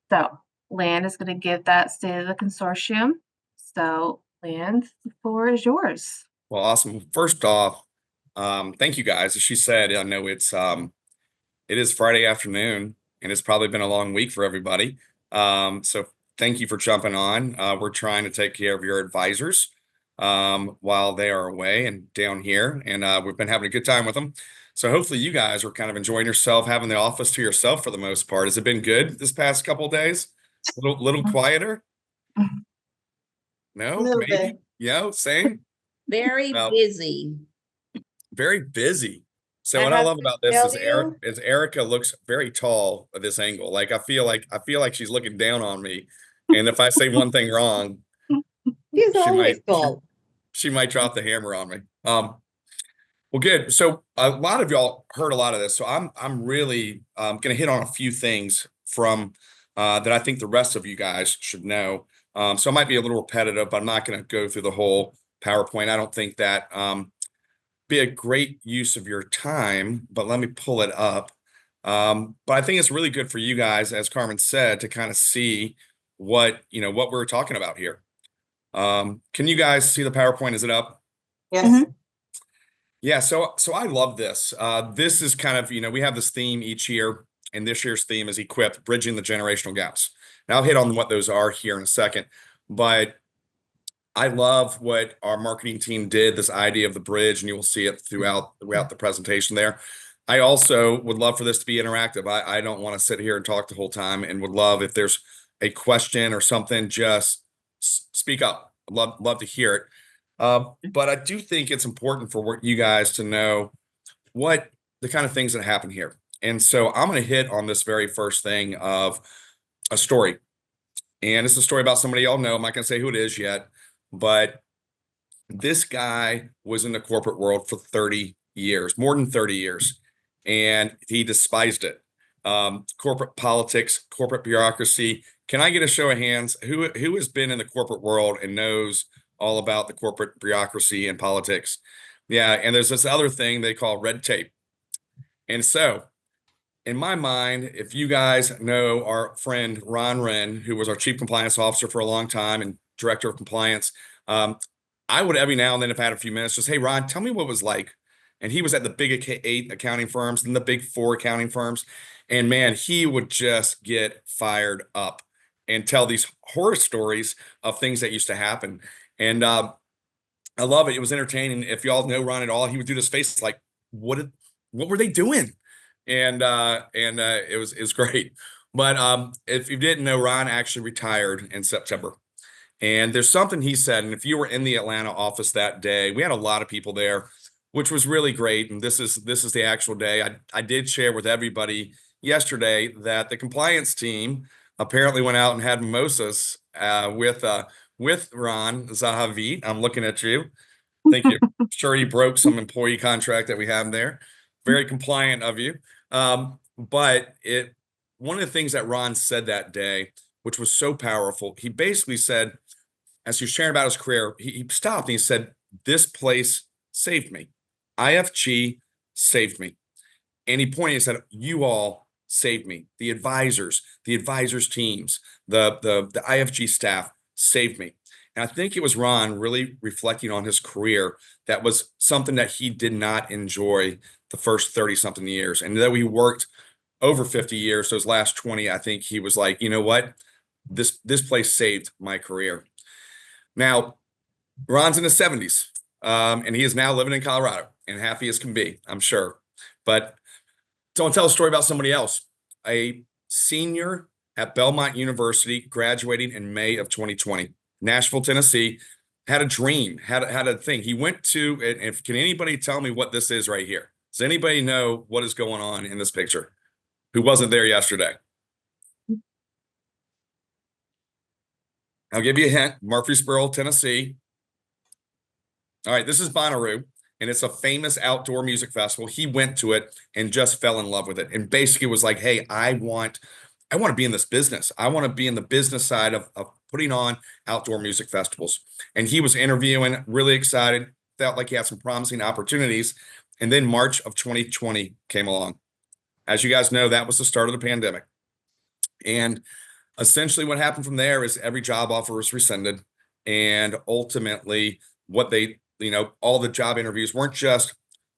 So, Land is going to give that state of the consortium. So, Land, the floor is yours. Well, awesome. First off, thank you guys. As she said, I know it is Friday afternoon and it's probably been a long week for everybody. So thank you for jumping on. We're trying to take care of your advisors while they are away and down here, and we've been having a good time with them. So hopefully you guys are kind of enjoying yourself, having the office to yourself for the most part. Has it been good this past couple of days? Little quieter? A No, little maybe? bit. Yeah, same. Very Well, busy. very busy. So I what I have love to about this tell is you- Erica looks very tall at this angle. Like I feel like she's looking down on me. And if I say one thing wrong, He's she might always tall. she might drop the hammer on me. Well, good. So a lot of y'all heard a lot of this. So I'm really gonna hit on a few things from that I think the rest of you guys should know. So it might be a little repetitive, but I'm not gonna go through the whole PowerPoint. I don't think that be a great use of your time, but let me pull it up. But I think it's really good for you guys, as Carmen said, to kind of see what we're talking about here. Can you guys see the PowerPoint? Is it up? Yes. Yeah, so I love this. This is kind of, we have this theme each year, and this year's theme is Equipped, Bridging the Generational Gaps. Now I'll hit on what those are here in a second, but I love what our marketing team did, this idea of the bridge, and you will see it throughout the presentation there. I also would love for this to be interactive. I don't want to sit here and talk the whole time, and would love if there's a question or something, just speak up. I'd love to hear it. But I do think it's important for you guys to know what the kind of things that happen here. And so I'm going to hit on this very first thing of a story. And it's a story about somebody y'all know. I'm not going to say who it is yet, but this guy was in the corporate world for 30 years, more than 30 years, and he despised it. Corporate politics, corporate bureaucracy. Can I get a show of hands? Who has been in the corporate world and knows all about the corporate bureaucracy and politics? Yeah, and there's this other thing they call red tape. And so, in my mind, if you guys know our friend Ron Wren, who was our chief compliance officer for a long time and director of compliance, I would every now and then have had a few minutes, just, hey, Ron, tell me what it was like. And he was at the big 8 accounting firms and the big 4 accounting firms. And man, he would just get fired up and tell these horror stories of things that used to happen. And I love it. It was entertaining. If y'all know Ron at all, he would do this face like, what were they doing? And it was great. But if you didn't know, Ron actually retired in September. And there's something he said, and if you were in the Atlanta office that day, we had a lot of people there, which was really great. And this is the actual day. I did share with everybody yesterday that the compliance team apparently went out and had mimosas with Ron Zahavit. I'm looking at you. Thank you. Sure, he broke some employee contract that we have there. Very compliant of you. But one of the things that Ron said that day, which was so powerful, he basically said, as he was sharing about his career, he stopped and he said, this place saved me. IFG saved me. And he pointed and said, you all saved me. The advisors teams, the IFG staff saved me. And I think it was Ron really reflecting on his career. That was something that he did not enjoy the first 30 something years. And though he worked over 50 years, those last 20, I think he was like, you know what? This place saved my career. Now, Ron's in his 70s, and he is now living in Colorado and happy as can be, I'm sure. But don't tell a story about somebody else. A senior at Belmont University, graduating in May of 2020, Nashville, Tennessee, had a dream, had a thing. He went to, and if can anybody tell me what this is right here? Does anybody know what is going on in this picture? Who wasn't there yesterday? I'll give you a hint. Murfreesboro, Tennessee. All right, this is Bonnaroo, and it's a famous outdoor music festival. He went to it and just fell in love with it, and basically was like, hey, I want to be in this business. I want to be in the business side of putting on outdoor music festivals. And he was interviewing, really excited, felt like he had some promising opportunities. And then March of 2020 came along. As you guys know, that was the start of the pandemic. And Essentially, what happened from there is every job offer was rescinded, and ultimately, what they, all the job interviews weren't just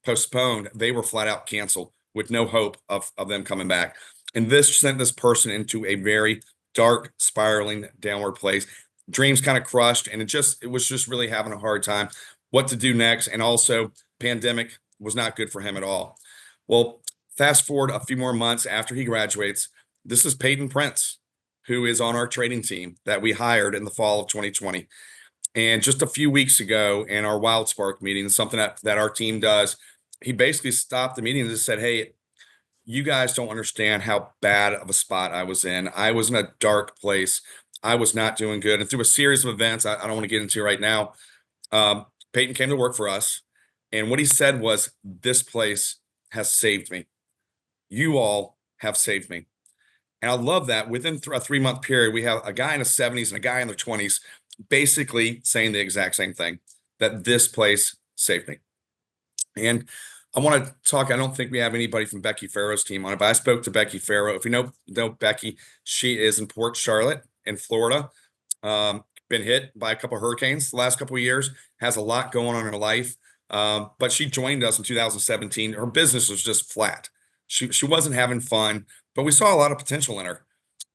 postponed; they were flat out canceled with no hope of them coming back. And this sent this person into a very dark, spiraling downward place. Dreams kind of crushed, and it was just really having a hard time what to do next. And also, pandemic was not good for him at all. Well, fast forward a few more months after he graduates. This is Peyton Prince, who is on our trading team that we hired in the fall of 2020. And just a few weeks ago in our Wild Spark meeting, something that our team does, he basically stopped the meeting and just said, "Hey, you guys don't understand how bad of a spot I was in. I was in a dark place. I was not doing good." And through a series of events, I don't want to get into right now, Peyton came to work for us. And what he said was, "This place has saved me. You all have saved me." And I love that within a 3 month period, we have a guy in his 70s and a guy in their 20s basically saying the exact same thing, that this place saved me. And I want to talk. I don't think we have anybody from Becky Farrow's team on it, but I spoke to Becky Farrow. If you know Becky, she is in Port Charlotte in Florida. Been hit by a couple of hurricanes the last couple of years, has a lot going on in her life. But she joined us in 2017. Her business was just flat. She wasn't having fun, but we saw a lot of potential in her.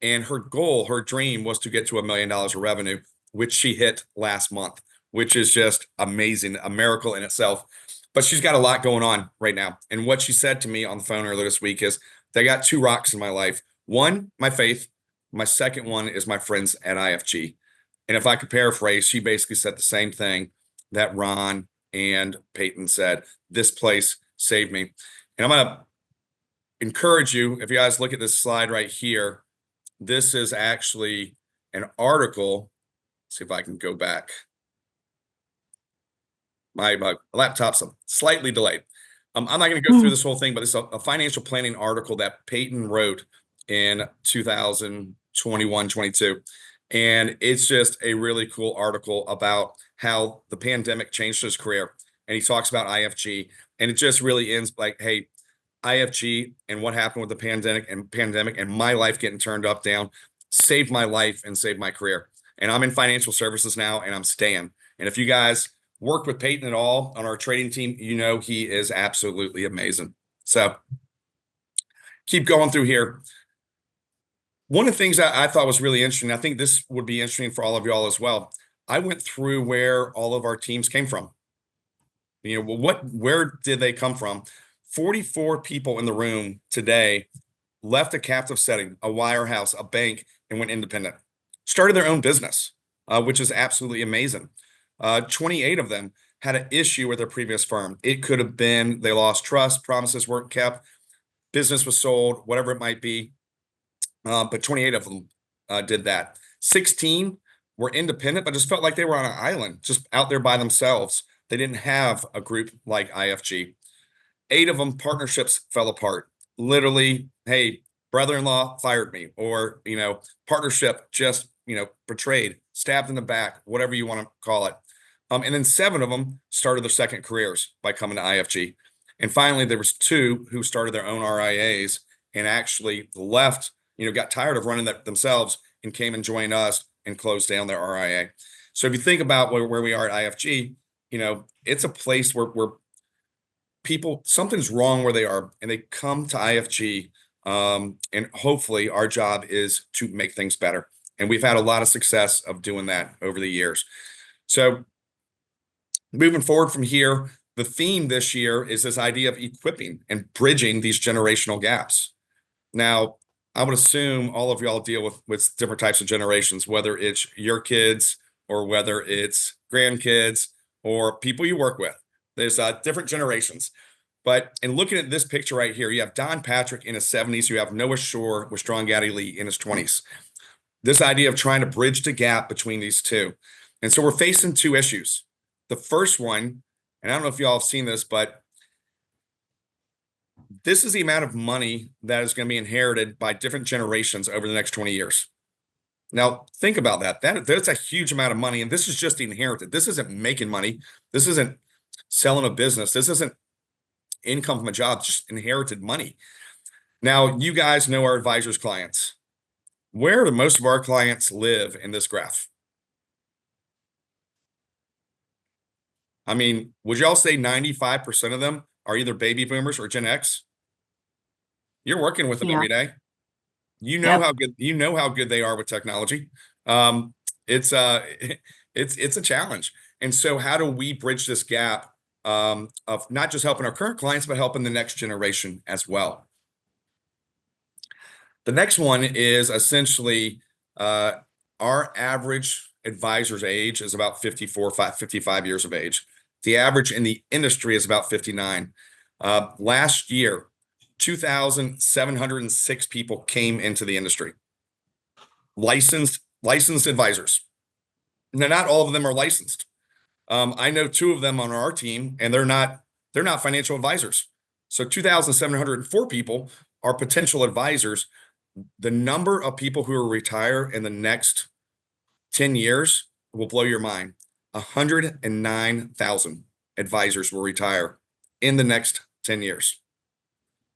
And her goal, her dream was to get to $1 million of revenue, which she hit last month, which is just amazing, a miracle in itself. But she's got a lot going on right now. And what she said to me on the phone earlier this week is, "They got two rocks in my life. One, my faith. My second one is my friends at IFG." And if I could paraphrase, she basically said the same thing that Ron and Peyton said. This place saved me. And I'm going to encourage you, if you guys look at this slide right here, this is actually an article. Let's see if I can go back. My laptop's slightly delayed. I'm not going to go through this whole thing, but it's a financial planning article that Peyton wrote in 2021, 22. And it's just a really cool article about how the pandemic changed his career. And he talks about IFG, and it just really ends like, "Hey, IFG and what happened with the pandemic and my life getting turned up down saved my life and saved my career. And I'm in financial services now, and I'm staying." And if you guys worked with Peyton at all on our trading team, you know he is absolutely amazing. So keep going through here. One of the things that I thought was really interesting, I think this would be interesting for all of y'all as well. I went through where all of our teams came from. Where did they come from? 44 people in the room today left a captive setting, a wirehouse, a bank, and went independent. Started their own business, which is absolutely amazing. 28 of them had an issue with their previous firm. It could have been they lost trust, promises weren't kept, business was sold, whatever it might be. But 28 of them did that. 16 were independent, but just felt like they were on an island, just out there by themselves. They didn't have a group like IFG. 8 of them, partnerships fell apart. Literally, "Hey, brother-in-law fired me," or, partnership just, betrayed, stabbed in the back, whatever you want to call it. And then 7 of them started their second careers by coming to IFG. And finally, there was 2 who started their own RIAs and actually left, got tired of running that themselves and came and joined us and closed down their RIA. So if you think about where we are at IFG, it's a place where people, something's wrong where they are, and they come to IFG. And hopefully our job is to make things better. And we've had a lot of success of doing that over the years. So moving forward from here, the theme this year is this idea of equipping and bridging these generational gaps. Now, I would assume all of y'all deal with different types of generations, whether it's your kids or whether it's grandkids or people you work with. There's different generations. But in looking at this picture right here, you have Don Patrick in his 70s. You have Noah Shore with Strong Gaddy Lee in his 20s. This idea of trying to bridge the gap between these two. And so we're facing 2 issues. The first one, and I don't know if y'all have seen this, but this is the amount of money that is going to be inherited by different generations over the next 20 years. Now, think about that. That's a huge amount of money, and this is just inherited. This isn't making money. This isn't selling a business. This isn't income from a job, just inherited money. Now, you guys know our advisors' clients. Where do most of our clients live in this graph? I mean, would y'all say 95% of them are either baby boomers or Gen X? You're working with them Yeah. every day. You know Yep. how good they are with technology. Um, it's it's a challenge. And so how do we bridge this gap of not just helping our current clients, but helping the next generation as well? The next one is essentially uh, our average advisor's age is about 55 years of age. The average in the industry is about 59. Last year, 2,706 people came into the industry, licensed advisors. Now, not all of them are licensed. I know two of them on our team, and they're not financial advisors. So 2,704 people are potential advisors. The number of people who will retire in the next 10 years will blow your mind. 109,000 advisors will retire in the next 10 years.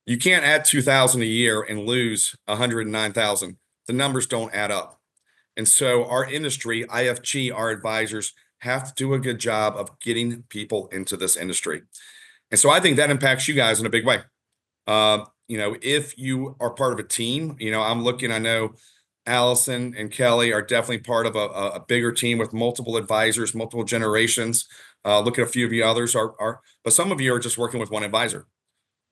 You can't add 2,000 a year and lose 109,000. The numbers don't add up. And so our industry, IFG, our advisors have to do a good job of getting people into this industry. And so I think that impacts you guys in a big way. If you are part of a team, I know Allison and Kelly are definitely part of a bigger team with multiple advisors, multiple generations. Look at a few of the others but some of you are just working with one advisor.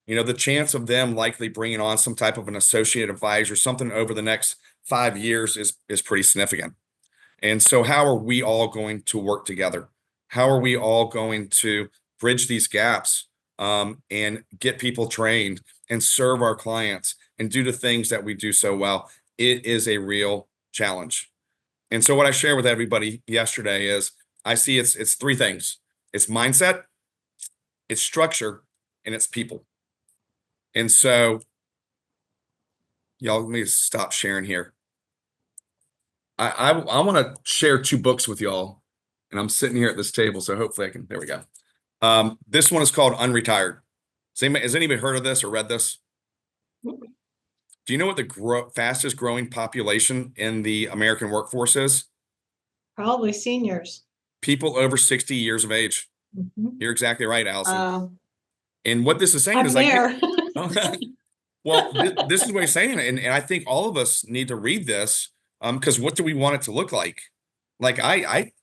The chance of them likely bringing on some type of an associate advisor, something over the next 5 years is pretty significant. And so how are we all going to work together? How are we all going to bridge these gaps and get people trained and serve our clients and do the things that we do so well? It is a real challenge. And so what I shared with everybody yesterday is I see it's three things. It's mindset, it's structure, and it's people. And so y'all let me stop sharing here. I want to share two books with y'all, and I'm sitting here at this table, so hopefully I can. There we go. This one is called Unretired. Has anybody heard of this or read this? Do you know what the fastest growing population in the American workforce is? Probably seniors. People over 60 years of age. You're exactly right, Allison. And what this is saying I'm is there. well, this is what he's saying, and I think all of us need to read this because what do we want it to look like? Like I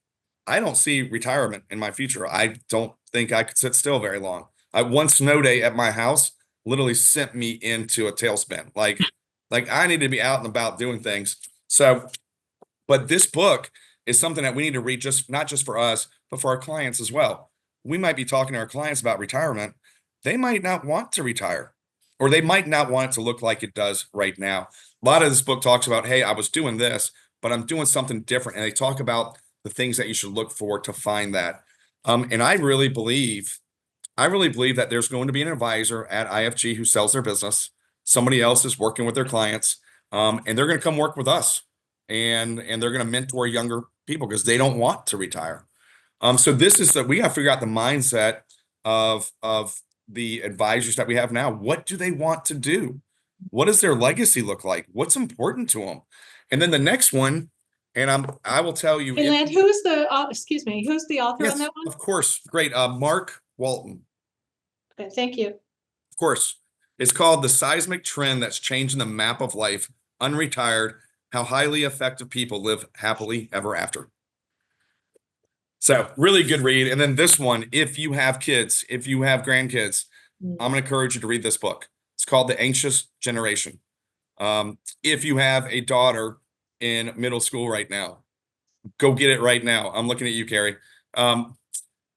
don't see retirement in my future. I don't think I could sit still very long. One snow day at my house literally sent me into a tailspin. Like I need to be out and about doing things. So, but this book is something that we need to read, just not just for us, but for our clients as well. We might be talking to our clients about retirement. They might not want to retire, or they might not want it to look like it does right now. A lot of this book talks about, hey, I was doing this, but I'm doing something different. And they talk about the things that you should look for to find that. And I really believe that there's going to be an advisor at IFG who sells their business. Somebody else is working with their clients, and they're going to come work with us, and they're going to mentor younger people because they don't want to retire. So this is that we got to figure out the mindset of the advisors that we have now. What do they want to do? What does their legacy look like? What's important to them? And then the next one, and I will tell you. Hey, Land, who's the excuse me, who's the author on that one? Of course, great. Mark Walton. Okay, thank you. Of course, it's called The Seismic Trend That's Changing the Map of Life. Unretired: How Highly Effective People Live Happily Ever After. So really good read. And then this one, if you have kids, if you have grandkids, I'm going to encourage you to read this book. It's called The Anxious Generation. If you have a daughter in middle school right now, go get it right now. I'm looking at you, Carrie.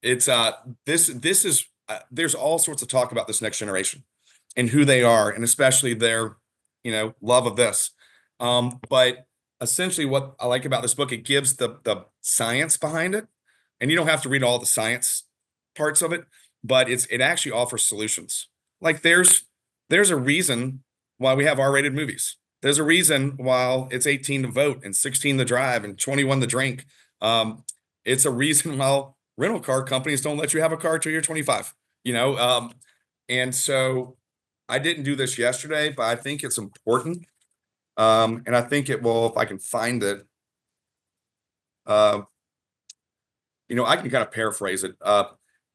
It's this is there's all sorts of talk about this next generation and who they are, and especially their love of this. But essentially, what I like about this book, it gives the science behind it. And you don't have to read all the science parts of it, but it actually offers solutions. Like there's a reason why we have R-rated movies. There's a reason why it's 18 to vote and 16 to drive and 21 to drink. It's a reason why rental car companies don't let you have a car till you're 25. And so I didn't do this yesterday, but I think it's important And I think it will, if I can find it, uh, I can kind of paraphrase it.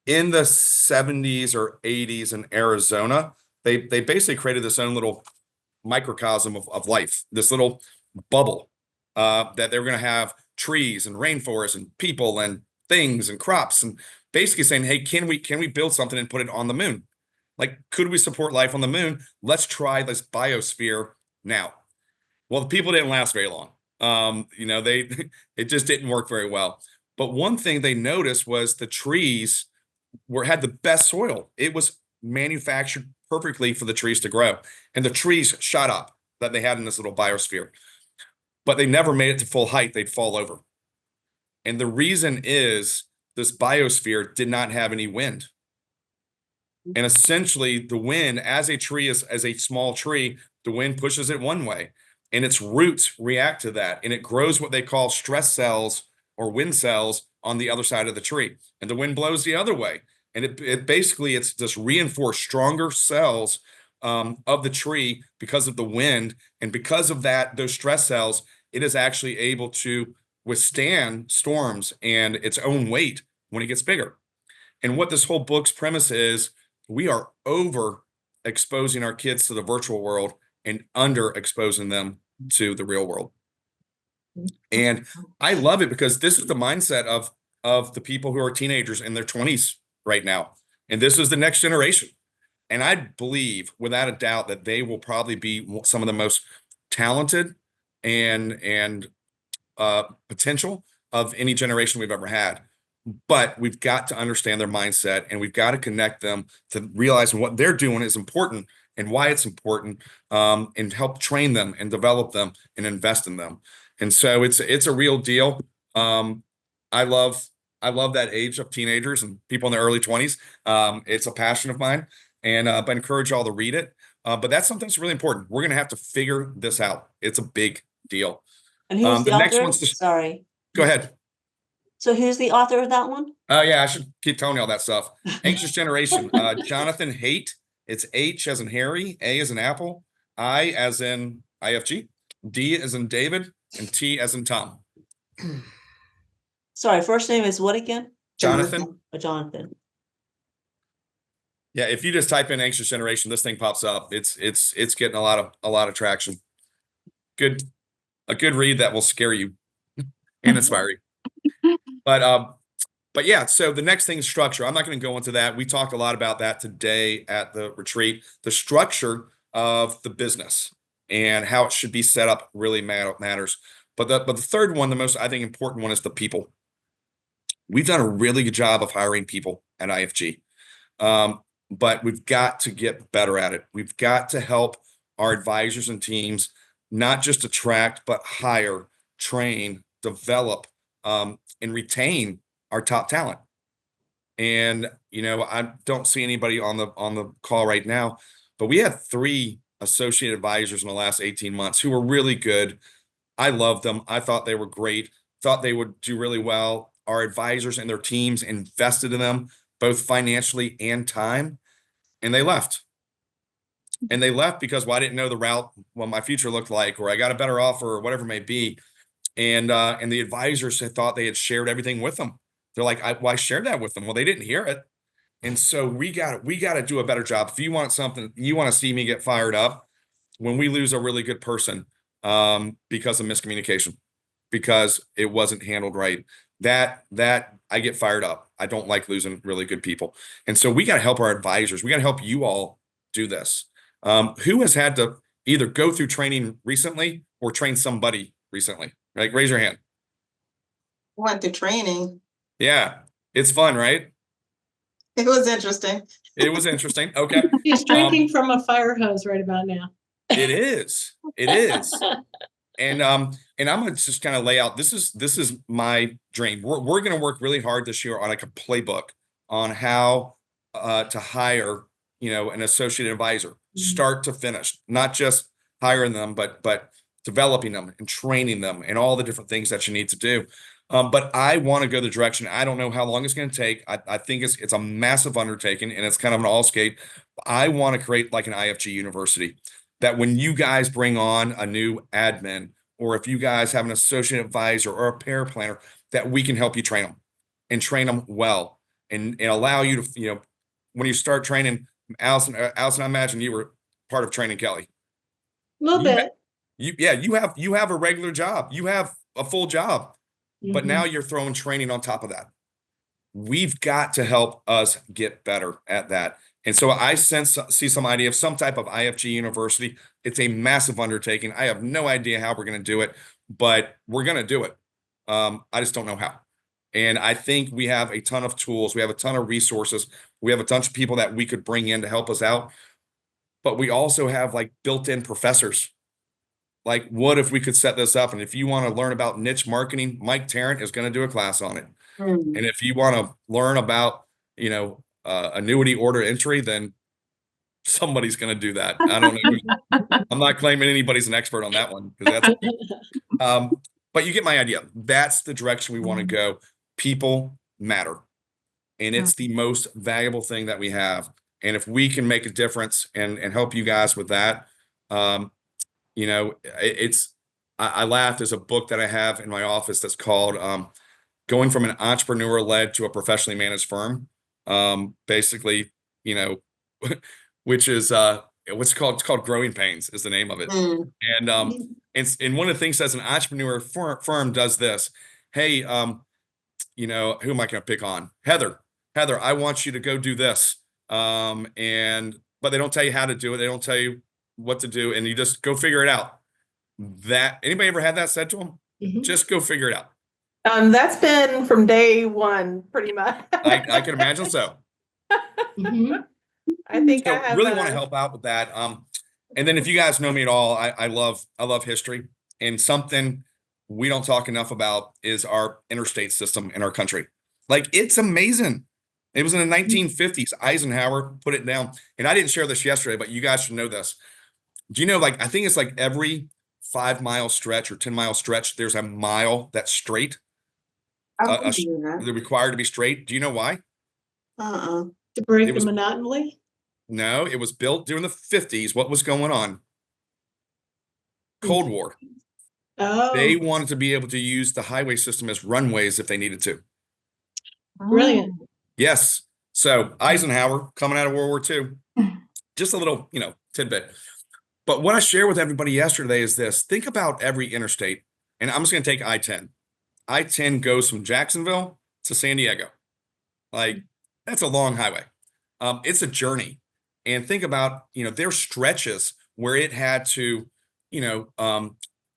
In the 70s or 80s in Arizona, they basically created this own little microcosm of life, this little bubble that they were going to have trees and rainforests and people and things and crops, and basically saying, hey, can we build something and put it on the moon? Like, could we support life on the moon? Let's try this biosphere now. Well, the people didn't last very long. They it just didn't work very well. But one thing they noticed was the trees had the best soil. It was manufactured perfectly for the trees to grow, and the trees shot up that they had in this little biosphere. But they never made it to full height. They'd fall over. And the reason is this biosphere did not have any wind. And essentially, the wind, as a small tree, the wind pushes it one way, and its roots react to that, and it grows what they call stress cells or wind cells on the other side of the tree, and the wind blows the other way, and it basically, it's just reinforced stronger cells of the tree because of the wind, and because of that, those stress cells, it is actually able to withstand storms and its own weight when it gets bigger. And what this whole book's premise is, we are over exposing our kids to the virtual world and under exposing them to the real world. And I love it because this is the mindset of the people who are teenagers in their 20s right now. And this is the next generation. And I believe without a doubt that they will probably be some of the most talented and potential of any generation we've ever had. But we've got to understand their mindset, and we've got to connect them to realizing what they're doing is important and why it's important, and help train them and develop them and invest in them. And so it's a real deal. I love that age of teenagers and people in their early 20s. It's a passion of mine, and but I encourage y'all to read it. But that's something that's really important. We're gonna have to figure this out. It's a big deal. And who's the next author? one's Sorry. Go ahead. So who's the author of that one? Oh yeah, I should keep telling you all that stuff. Anxious Generation. Jonathan Haidt. It's H as in Harry, A as in Apple, I as in IFG, D as in David, and T as in Tom. Sorry, first name is what again? Jonathan. Jonathan. Yeah, if you just type in Anxious Generation, this thing pops up. It's getting a lot of traction. A good read that will scare you and inspire you. But yeah, so the next thing is structure. I'm not going to go into that. We talked a lot about that today at the retreat. The structure of the business and how it should be set up really matters. But the third one, the most, I think, important one is the people. We've done a really good job of hiring people at IFG. But we've got to get better at it. We've got to help our advisors and teams not just attract, but hire, train, develop, and retain our top talent. And I don't see anybody on the call right now, but we had 3 associate advisors in the last 18 months who were really good. I loved them. I thought they were great. Thought they would do really well. Our advisors and their teams invested in them, both financially and time, and they left. And they left because, well, I didn't know the route, what my future looked like, or I got a better offer, or whatever it may be. And the advisors had thought they had shared everything with them. They're like, I shared that with them. Well, they didn't hear it. And so we got to do a better job. If you want something, you want to see me get fired up when we lose a really good person because of miscommunication, because it wasn't handled right. That I get fired up. I don't like losing really good people. And so we got to help our advisors. We got to help you all do this. Who has had to either go through training recently or train somebody recently? Right? Raise your hand. Went to training. Yeah. It's fun, right? It was interesting. It was interesting. Okay. He's drinking from a fire hose right about now. It is. It is. And I'm gonna just kind of lay out, this is my dream. We're gonna work really hard this year on like a playbook on how to hire, an associate advisor, start to finish, not just hiring them, but developing them and training them and all the different things that you need to do. But I want to go the direction. I don't know how long it's going to take. I think it's a massive undertaking, and it's kind of an all skate. I want to create like an IFG university. that when you guys bring on a new admin, or if you guys have an associate advisor or a pair planner, that we can help you train them and train them well and allow you to, when you start training, Allison, I imagine you were part of training Kelly. A little You- bit. you have a regular job. You have a full job, but Mhm. now you're throwing training on top of that. We've got to help us get better at that. And so I see some idea of some type of IFG university. It's a massive undertaking. I have no idea how we're going to do it, but we're going to do it. I just don't know how. And I think we have a ton of tools. We have a ton of resources. We have a ton of people that we could bring in to help us out. But we also have like built-in professors. Like, what if we could set this up? And if you want to learn about niche marketing, Mike Tarrant is going to do a class on it. Mm. And if you want to learn about, annuity order entry, then somebody's going to do that. I don't know. I'm not claiming anybody's an expert on that one because that's, but you get my idea. That's the direction we want to go. People matter. And it's the most valuable thing that we have. And if we can make a difference and help you guys with that, I laughed. There's a book that I have in my office that's called, Going from an Entrepreneur Led to a Professionally Managed Firm. Basically, which is, it's called Growing Pains is the name of it. Mm. And one of the things as an entrepreneur firm does this. Hey, who am I going to pick on? Heather, I want you to go do this. But they don't tell you how to do it. They don't tell you what to do. And you just go figure it out. That anybody ever had that said to them? Mhm. Just go figure it out. That's been from day one, pretty much. I can imagine so. Mhm. I think So I have really want to help out with that. And then if you guys know me at all, I love history, and something we don't talk enough about is our interstate system in our country. Like, it's amazing. It was in the 1950s. Eisenhower put it down. And I didn't share this yesterday, but you guys should know this. Do you know, like, I think it's like every 5-mile stretch or 10-mile stretch, there's a mile that's straight. I wouldn't do that. They're required to be straight. Do you know why? Uh-uh. To break It the was- monotony. No, it was built during the 50s. What was going on? Cold War. Oh, They wanted to be able to use the highway system as runways if they needed to. brilliant. Yes. So Eisenhower coming out of World War II, just a little, tidbit. But what I shared with everybody yesterday is this. Think about every interstate, and I'm just going to take I-10. I-10 goes from Jacksonville to San Diego. Like, that's a long highway. It's a journey. And think about, there's stretches where it had to,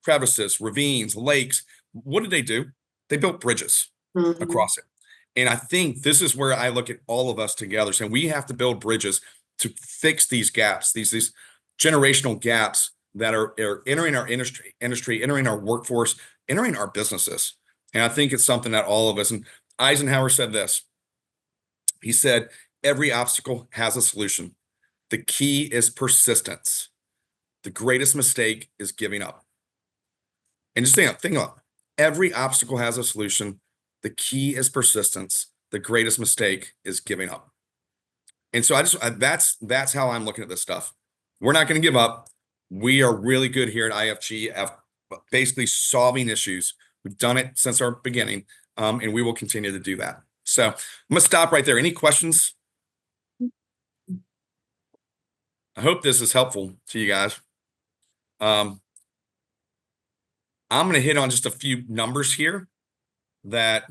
crevices, ravines, lakes. What did they do? They built bridges Mhm. across it. And I think this is where I look at all of us together saying we have to build bridges to fix these gaps, these generational gaps that are entering our industry, entering our workforce, entering our businesses. And I think it's something that all of us, and Eisenhower said this. He said, every obstacle has a solution. The key is persistence. The greatest mistake is giving up. And just think about it. Every obstacle has a solution. The key is persistence. The greatest mistake is giving up. And so that's how I'm looking at this stuff. We're not going to give up. We are really good here at IFG at basically solving issues. We've done it since our beginning, and we will continue to do that. So I'm going to stop right there. Any questions? I hope this is helpful to you guys. I'm going to hit on just a few numbers here I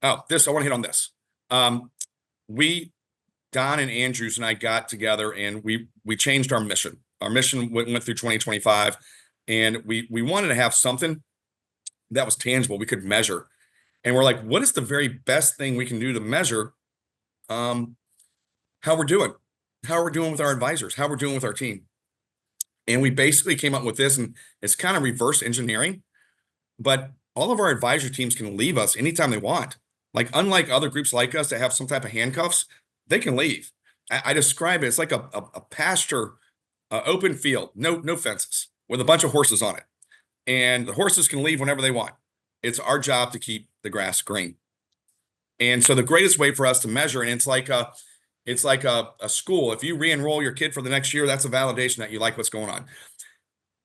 want to hit on this. Don and Andrews and I got together and we changed our mission. Our mission went through 2025, and we wanted to have something that was tangible, we could measure. And we're like, what is the very best thing we can do to measure how we're doing with our advisors, how we're doing with our team. And we basically came up with this, and it's kind of reverse engineering, but all of our advisor teams can leave us anytime they want. Like, unlike other groups like us that have some type of handcuffs, they can leave. I describe it, it's like a pasture, open field, no fences, with a bunch of horses on it. And the horses can leave whenever they want. It's our job to keep the grass green. And so the greatest way for us to measure, and it's like It's like a school. If you re-enroll your kid for the next year, that's a validation that you like what's going on.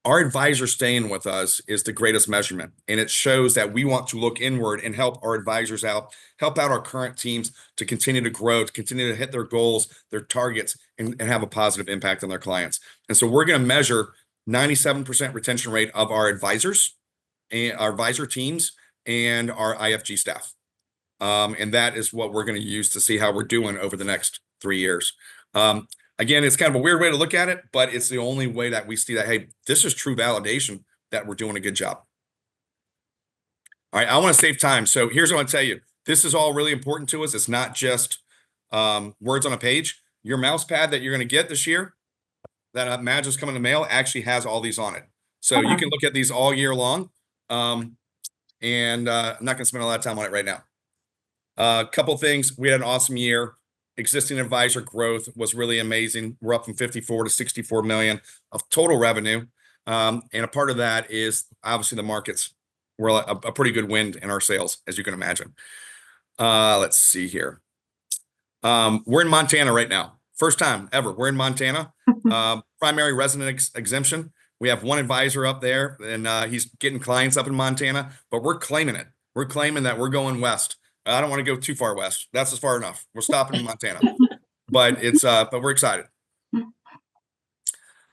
Our advisor staying with us is the greatest measurement. And it shows that we want to look inward and help our advisors out, help out our current teams to continue to grow, to continue to hit their goals, their targets, and have a positive impact on their clients. And so we're going to measure 97% retention rate of our advisors and our advisor teams and our IFG staff. And that is what we're going to use to see how we're doing over the next 3 years. Again, it's kind of a weird way to look at it, but it's the only way that we see that, hey, this is true validation that we're doing a good job. All right, I want to save time. So here's what I want to tell you. This is all really important to us. It's not just words on a page. Your mouse pad that you're going to get this year, that Magic's coming in the mail, actually has all these on it. So you can look at these all year long. And I'm not going to spend a lot of time on it right now. A couple things. We had an awesome year. Existing advisor growth was really amazing. We're up from 54 to 64 million of total revenue. And a part of that is obviously the markets were a pretty good wind in our sales, as you can imagine. Let's see here. We're in Montana right now. First time ever. We're in Montana. Primary resident exemption. We have one advisor up there, and he's getting clients up in Montana, but we're claiming it. We're claiming that we're going west. I don't want to go too far west. That's as far enough. We're stopping in Montana, but we're excited.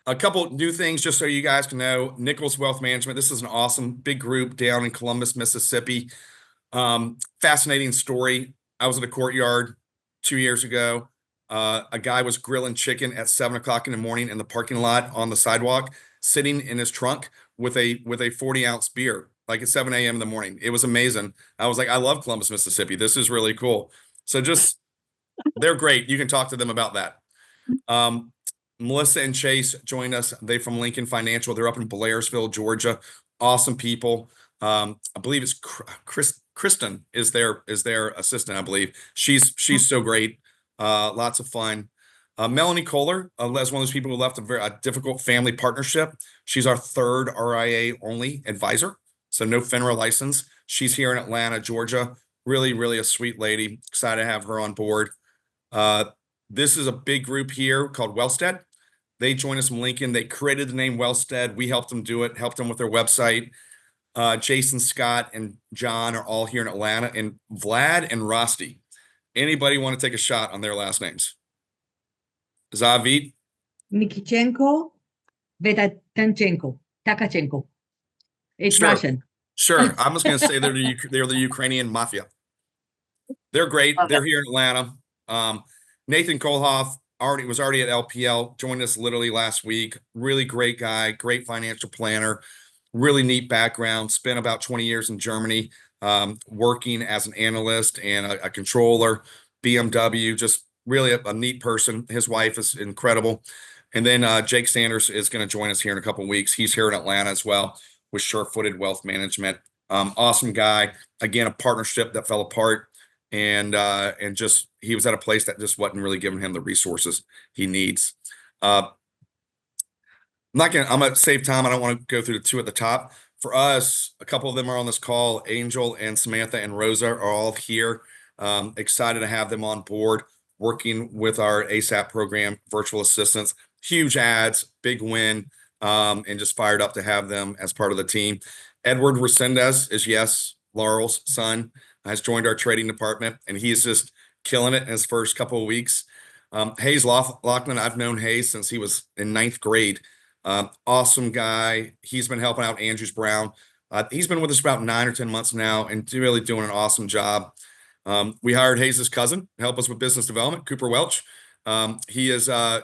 A couple new things, just so you guys can know. Nichols Wealth Management. This is an awesome big group down in Columbus, Mississippi. Fascinating story. I was at a courtyard 2 years ago. A guy was grilling chicken at 7 o'clock in the morning in the parking lot on the sidewalk, sitting in his trunk with a 40-ounce beer, like at 7 a.m. in the morning. It was amazing. I was like, I love Columbus, Mississippi. This is really cool. So they're great. You can talk to them about that. Melissa and Chase joined us. They from Lincoln Financial. They're up in Blairsville, Georgia. Awesome people. I believe it's Kristen is their assistant. I believe she's so great. Lots of fun. Melanie Kohler, as one of those people who left a difficult family partnership. She's our third RIA only advisor. So no FINRA license. She's here in Atlanta, Georgia. Really, really a sweet lady. Excited to have her on board. This is a big group here called Wellstead. They joined us from Lincoln. They created the name Wellstead. We helped them do it, helped them with their website. Jason, Scott, and John are all here in Atlanta. And Vlad and Rosti. Anybody want to take a shot on their last names? Zavid? Nikichenko, Takachenko. It's Sure. Russian. Sure. I'm just going to say they're the Ukrainian mafia. They're great. They're here in Atlanta. Nathan Kohlhoff was already at LPL, joined us literally last week. Really great guy, great financial planner, really neat background. Spent about 20 years in Germany, working as an analyst and a controller, BMW, just really a neat person. His wife is incredible. And then Jake Sanders is going to join us here in a couple of weeks. He's here in Atlanta as well with Sure-Footed Wealth Management. Awesome guy. Again, a partnership that fell apart. And just he was at a place that just wasn't really giving him the resources he needs. I'm gonna save time. I don't want to go through the two at the top. For us, a couple of them are on this call. Angel and Samantha and Rosa are all here. Excited to have them on board, working with our ASAP program, virtual assistants. Huge ads, big win, and just fired up to have them as part of the team. Edward Resendez is Laurel's son, has joined our trading department, and he's just killing it in his first couple of weeks. Hayes Loughlin, I've known Hayes since he was in 9th grade. Awesome guy. He's been helping out Andrews Brown. He's been with us about 9 or 10 months now and really doing an awesome job. We hired Hayes' cousin to help us with business development, Cooper Welch. He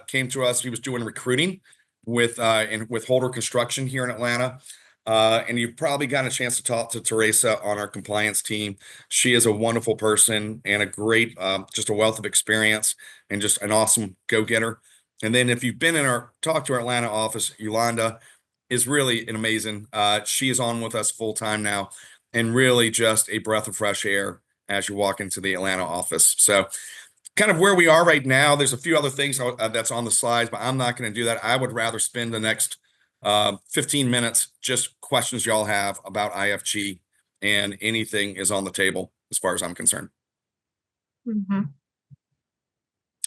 came to us. He was doing recruiting with Holder Construction here in Atlanta. And you've probably gotten a chance to talk to Teresa on our compliance team. She is a wonderful person and a great, just a wealth of experience and just an awesome go-getter. And then if you've been talked to our Atlanta office, Yolanda is really an amazing. She is on with us full time now and really just a breath of fresh air as you walk into the Atlanta office. So kind of where we are right now, there's a few other things that's on the slides, but I'm not going to do that. I would rather spend the next 15 minutes, just questions y'all have about IFG, and anything is on the table as far as I'm concerned. Mm-hmm.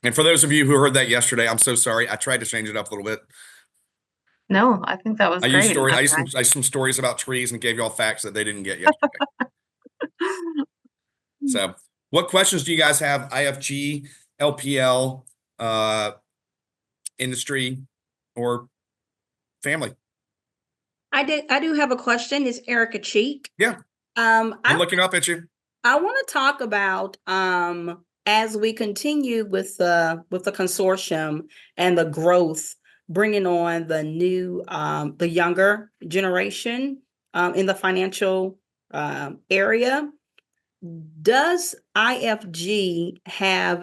And for those of you who heard that yesterday, I'm so sorry. I tried to change it up a little bit. No, I think that was I used great. stories. Okay. I used some stories about trees and gave y'all facts that they didn't get yesterday. So, what questions do you guys have? IFG, LPL, industry, or family? I do have a question. It's Erica Cheek. Yeah. I'm looking up at you. I want to talk about as we continue with the consortium and the growth, bringing on the new the younger generation in the financial area. Does IFG have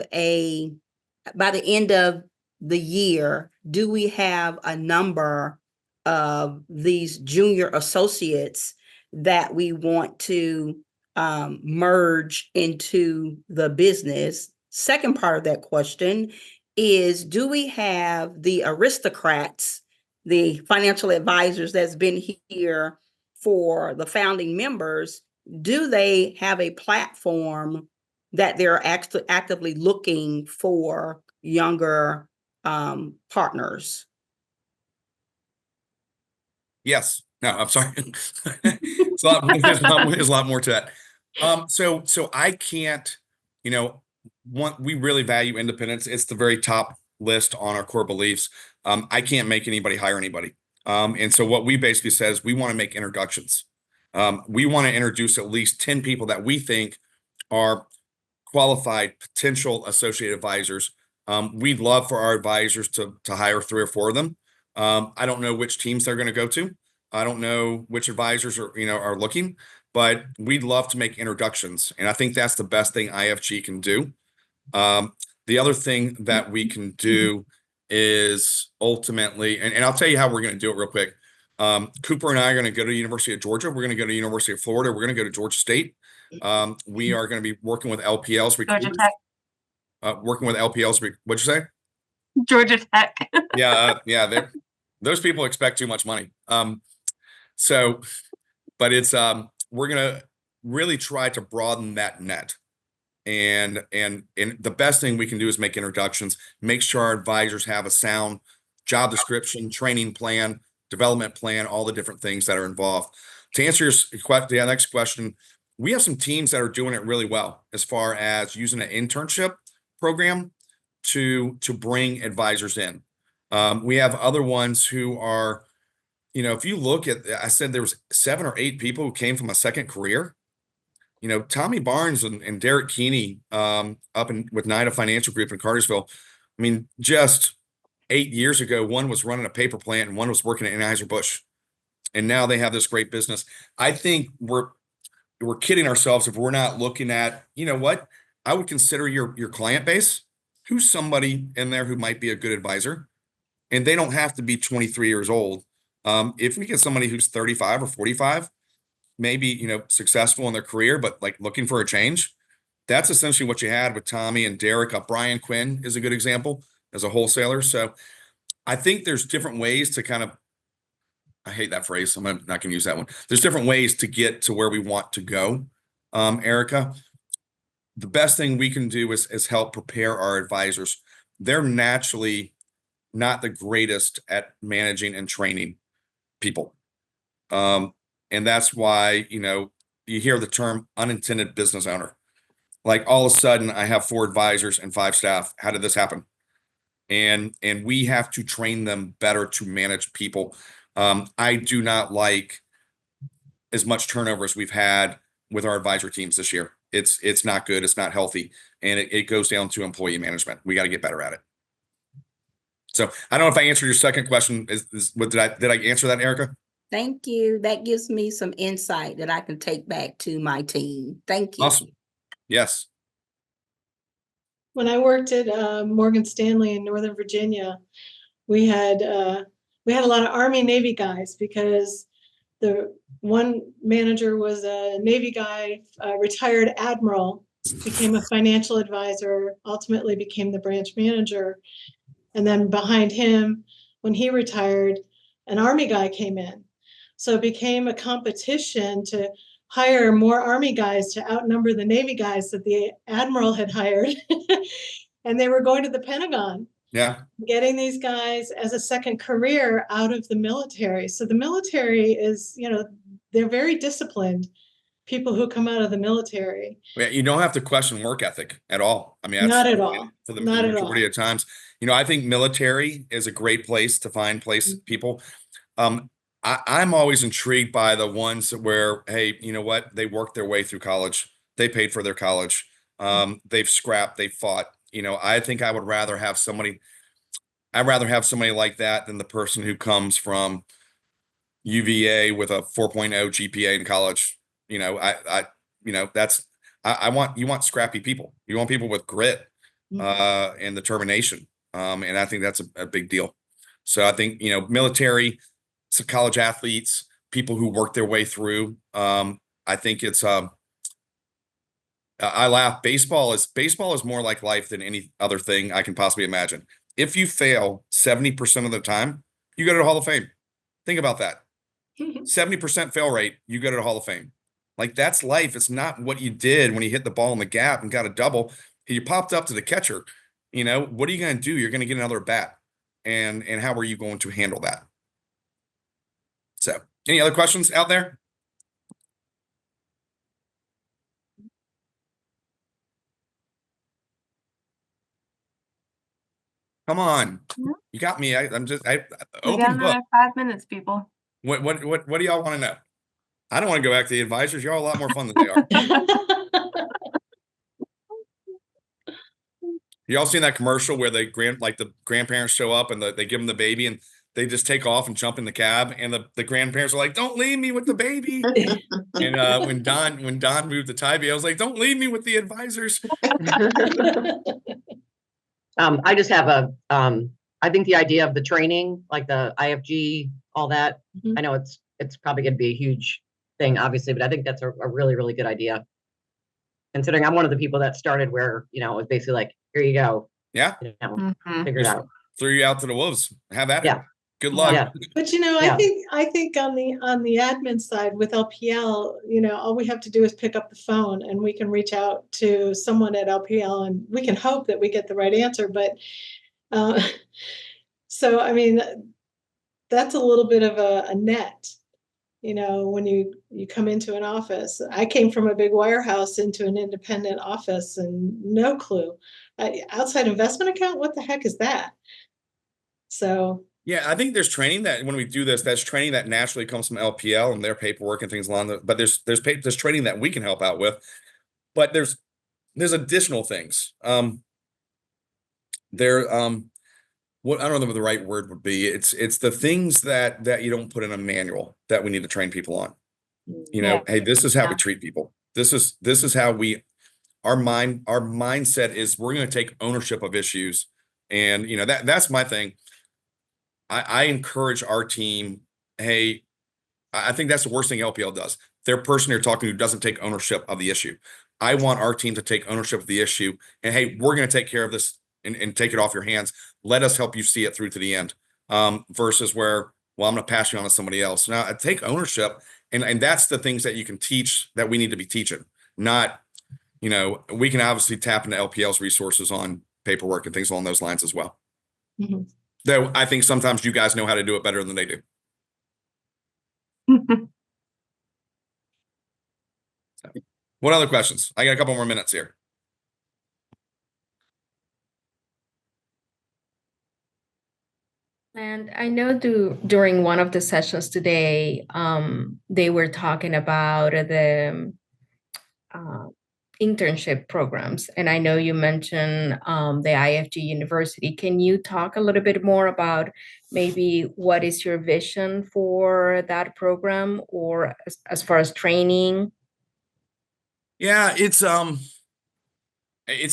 by the end of the year, do we have a number of these junior associates that we want to merge into the business? Second part of that question is, do we have the aristocrats, the financial advisors that's been here for the founding members? Do they have a platform that they're actively looking for younger partners? Yes. No, I'm sorry. There's a lot more to that. So I can't, we really value independence. It's the very top list on our core beliefs. I can't make anybody hire anybody. And so what we basically said is we want to make introductions. We want to introduce at least 10 people that we think are qualified potential associate advisors. We'd love for our advisors to hire 3 or 4 of them. I don't know which teams they're going to go to. I don't know which advisors are looking, but we'd love to make introductions. And I think that's the best thing IFG can do. The other thing that we can do is ultimately, and I'll tell you how we're going to do it real quick. Cooper and I are going to go to the University of Georgia. We're going to go to the University of Florida. We're going to go to Georgia State. We are going to be working with LPLs. Georgia Tech. Working with LPLs. What'd you say? Georgia Tech. Yeah. Those people expect too much money. But it's we're going to really try to broaden that net. And the best thing we can do is make introductions, make sure our advisors have a sound job description, training plan, development plan, all the different things that are involved. To answer the next question, we have some teams that are doing it really well as far as using an internship program to bring advisors in. We have other ones who are, if you look at, I said there was 7 or 8 people who came from a second career. Tommy Barnes and Derek Keeney with NIDA Financial Group in Cartersville. I mean, just 8 years ago, one was running a paper plant and one was working at Anheuser-Busch. And now they have this great business. I think we're kidding ourselves if we're not looking at, what I would consider your client base. Who's somebody in there who might be a good advisor? And they don't have to be 23 years old. If we get somebody who's 35 or 45, maybe, successful in their career, but like looking for a change, that's essentially what you had with Tommy and Derek. Brian Quinn is a good example as a wholesaler. So I think there's different ways to kind of, I hate that phrase. I'm not going to use that one. There's different ways to get to where we want to go. Erica, the best thing we can do is help prepare our advisors. They're naturally not the greatest at managing and training people. And that's why, you hear the term unintended business owner. Like all of a sudden I have 4 advisors and 5 staff. How did this happen? And we have to train them better to manage people. I do not like as much turnover as we've had with our advisor teams this year. It's not good. It's not healthy. And it goes down to employee management. We got to get better at it. So I don't know if I answered your second question. Did I answer that, Erica? Thank you. That gives me some insight that I can take back to my team. Thank you. Awesome. Yes. When I worked at Morgan Stanley in Northern Virginia, we had a lot of Army Navy guys because the one manager was a Navy guy, retired admiral, became a financial advisor, ultimately became the branch manager. And then behind him, when he retired, an Army guy came in. So it became a competition to hire more Army guys to outnumber the Navy guys that the admiral had hired. And they were going to the Pentagon, Yeah. getting these guys as a second career out of the military. So the military is, they're very disciplined, people who come out of the military. Yeah, you don't have to question work ethic at all. I mean, that's Not at all. for the Not at majority all. of times. I think military is a great place to find people. I'm always intrigued by the ones where, hey, you know what? They worked their way through college. They paid for their college. They've scrapped, they fought. I think I'd rather have somebody like that than the person who comes from UVA with a 4.0 GPA in college. You want scrappy people. You want people with grit, and determination. And I think that's a big deal. So I think, military, so college athletes, people who work their way through. I think it's, I laugh. Baseball is more like life than any other thing I can possibly imagine. If you fail 70% of the time, you go to the Hall of Fame. Think about that. 70% fail rate, you go to the Hall of Fame. Like, that's life. It's not what you did when you hit the ball in the gap and got a double. You popped up to the catcher. What are you going to do? You're going to get another bat. And how are you going to handle that? So, any other questions out there? Come on. No. You got me. I'm just We got open book. another 5 minutes, people. What do y'all want to know? I don't want to go back to the advisors. You're all a lot more fun than they are. Y'all seen that commercial where the grandparents show up and they give them the baby and they just take off and jump in the cab, and the grandparents are like, "Don't leave me with the baby." And when Don moved to Tybee, I was like, "Don't leave me with the advisors." I just have I think the idea of the training, like the IFG, all that, I know it's probably going to be a huge thing, obviously, but I think that's a really, really good idea. Considering I'm one of the people that started where, it was basically like, here you go. Yeah. Figure it out. Threw you out to the wolves. Have at it. Yeah. Good luck. Yeah. But Yeah. I think on the admin side with LPL, all we have to do is pick up the phone and we can reach out to someone at LPL and we can hope that we get the right answer. But so I mean, that's a little bit of a net. When you come into an office. I came from a big wirehouse into an independent office and no clue. Outside investment account, what the heck is that? So yeah, I think there's training that when we do this, that's training that naturally comes from LPL and their paperwork and things along. But there's training that we can help out with. But there's additional things. What I don't know what the right word would be. It's the things that you don't put in a manual that we need to train people on. Hey, this is how we treat people. This is how our mindset is we're going to take ownership of issues. And that's my thing. I encourage our team. Hey, I think that's the worst thing LPL does. Their person you're talking to doesn't take ownership of the issue. I want our team to take ownership of the issue. And hey, we're going to take care of this and take it off your hands. Let us help you see it through to the end. Versus where, well, I'm going to pass you on to somebody else. Now, take ownership. And that's the things that you can teach that we need to be teaching. Not, we can obviously tap into LPL's resources on paperwork and things along those lines as well. Though I think sometimes you guys know how to do it better than they do. What other questions? I got a couple more minutes here. And I know during one of the sessions today, they were talking about the internship programs. And I know you mentioned the IFG University. Can you talk a little bit more about maybe what is your vision for that program or as far as training? Yeah, it's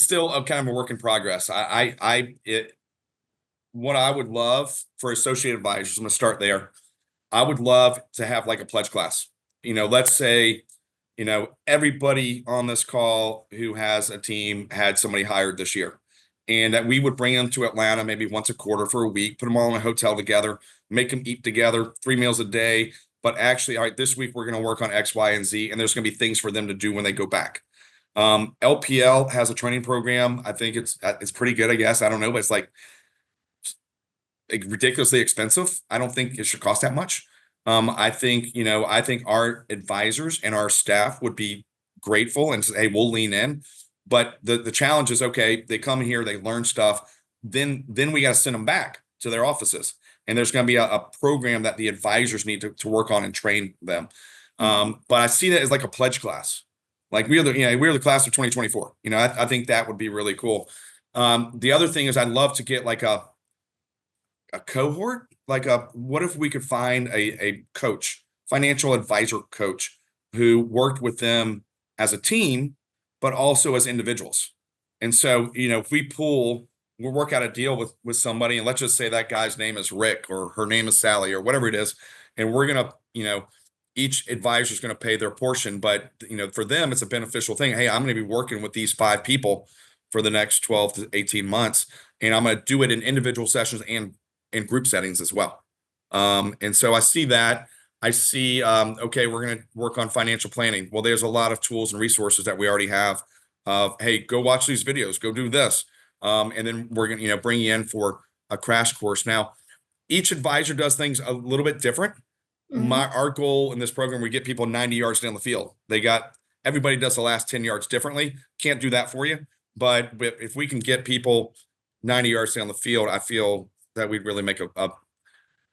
still kind of a work in progress. What I would love for associate advisors, I'm going to start there. I would love to have like a pledge class. Let's say, everybody on this call who has a team had somebody hired this year, and that we would bring them to Atlanta maybe once a quarter for a week, put them all in a hotel together, make them eat together, 3 meals a day. But actually, all right, this week we're going to work on X, Y, and Z, and there's going to be things for them to do when they go back. LPL has a training program. I think it's pretty good, I guess. I don't know, but it's like ridiculously expensive. I don't think it should cost that much. I think our advisors and our staff would be grateful and say, hey, we'll lean in. But the challenge is, okay, they come here, they learn stuff, then we got to send them back to their offices. And there's going to be a program that the advisors need to work on and train them. But I see that as like a pledge class. Like we're the class of 2024. I think that would be really cool. The other thing is I'd love to get like a cohort, what if we could find a coach, financial advisor coach who worked with them as a team, but also as individuals. And so, if we'll work out a deal with somebody, and let's just say that guy's name is Rick or her name is Sally or whatever it is. And we're going to, each advisor is going to pay their portion, but for them, it's a beneficial thing. Hey, I'm going to be working with these 5 people for the next 12 to 18 months. And I'm going to do it in individual sessions and in group settings as well. And so I see that. I see, okay, we're going to work on financial planning. Well, there's a lot of tools and resources that we already have. Hey, go watch these videos, go do this. And then we're going to bring you in for a crash course. Now, each advisor does things a little bit different. Our goal in this program, we get people 90 yards down the field. Everybody does the last 10 yards differently. Can't do that for you. But if we can get people 90 yards down the field, I feel that we'd really make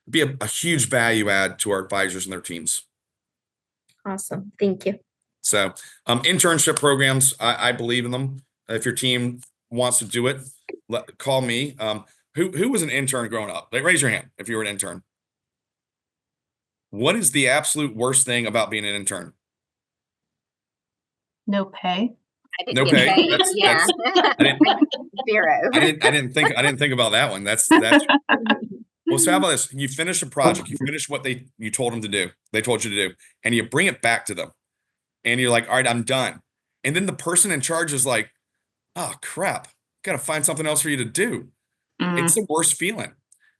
be a huge value add to our advisors and their teams. Awesome. Thank you. So internship programs, I believe in them. If your team wants to do it, call me. Who was an intern growing up? Raise your hand if you were an intern. What is the absolute worst thing about being an intern? No pay. No pay. Yeah. Zero. I didn't think about that one. That's well, so how about this? You finish a project, you finish what you told them to do, they told you to do, and you bring it back to them. And you're like, all right, I'm done. And then the person in charge is like, oh crap, gotta find something else for you to do. It's the worst feeling.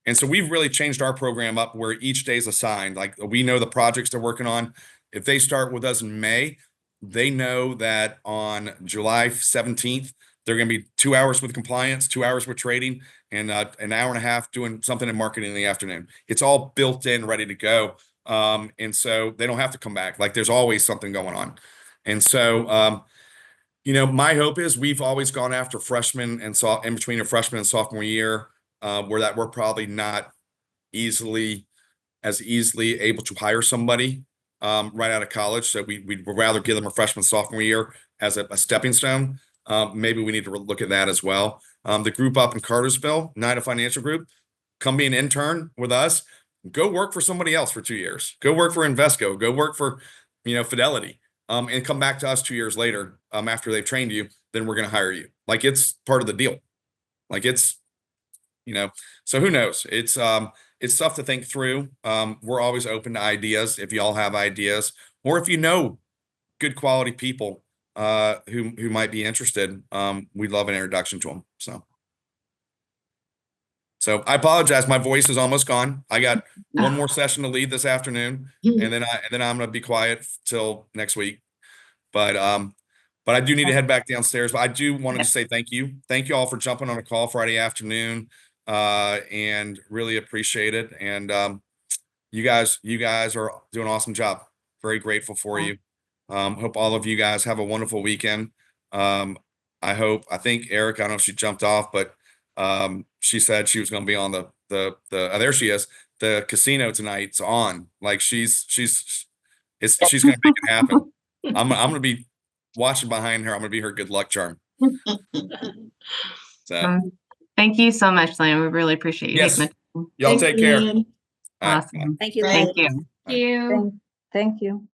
And so we've really changed our program up where each day is assigned. Like we know the projects they're working on. If they start with us in May, they know that on July 17th, they're going to be 2 hours with compliance, 2 hours with trading, and an hour and a half doing something in marketing in the afternoon. It's all built in, ready to go. And so they don't have to come back. Like there's always something going on. And so, my hope is we've always gone after freshmen and in between a freshman and sophomore year, where we're probably not easily able to hire somebody right out of college. So we'd rather give them a freshman, sophomore year as a stepping stone. Maybe we need to look at that as well. The group up in Cartersville, NIDA Financial Group, come be an intern with us. Go work for somebody else for 2 years. Go work for Invesco. Go work for, Fidelity. And come back to us 2 years later after they've trained you. Then we're going to hire you. Like it's part of the deal. Like it's, so who knows? It's tough to think through. We're always open to ideas. If y'all have ideas, or if you know good quality people who might be interested, we'd love an introduction to them. So I apologize. My voice is almost gone. I got one more session to lead this afternoon, and then I'm going to be quiet till next week. But I do need to head back downstairs. But I do want to say thank you. Thank you all for jumping on a call Friday afternoon. And really appreciate it. And you guys are doing an awesome job. Very grateful for you. Hope all of you guys have a wonderful weekend. I think Eric, I don't know if she jumped off, but she said she was going to be on there she is. The casino tonight's on. Like she's going to make it happen. I'm going to be watching behind her. I'm going to be her good luck charm. So. Thank you so much, Liam. We really appreciate you. Yes. Y'all take care. Awesome. Thank you. Thank you. Thank you. Thank you.